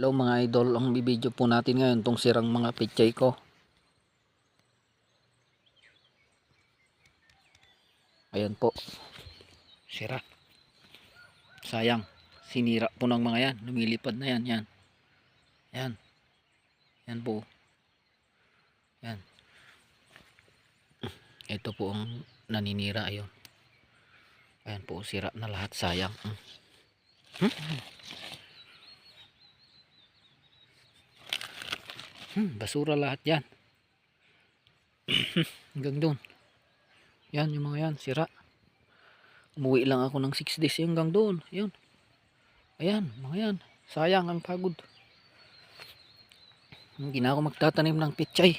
Hello mga idol, ang bibidyo po natin ngayon tong sirang mga pechay ko. Ayan po, sira. Sayang, sinira po ng mga yan, lumilipad na yan, yan. Yan, yan po. Yan. Ito po ang naninira, ayun. Ayan po, sira na lahat, sayang. Basura lahat yan. Hanggang doon. Yan, yung mga yan, sira. Umuwi lang ako ng 6 days hanggang doon. Yun. Ayan, mga yan. Sayang ang pagod. Hindi na ako magtatanim ng pechay.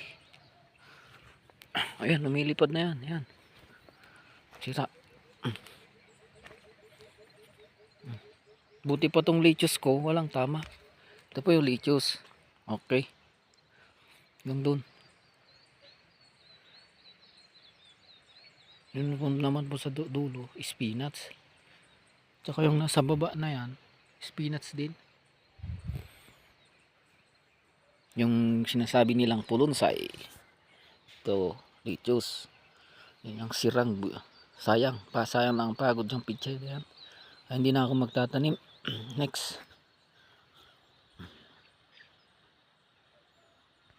Ayan, lumilipad na yan. Ayan. Sira. Buti pa tong lettuce ko, walang tama. Ito po yung lettuce. Okay. Hanggang doon. Yun po naman po sa dulo, spinach. Tsaka yung nasa baba na yan, spinach din. Yung sinasabi nilang pulunsay, ito, lettuce. Yan yung sirang, sayang lang ang pagod yung pichay yan. Ay, hindi na ako magtatanim. Next.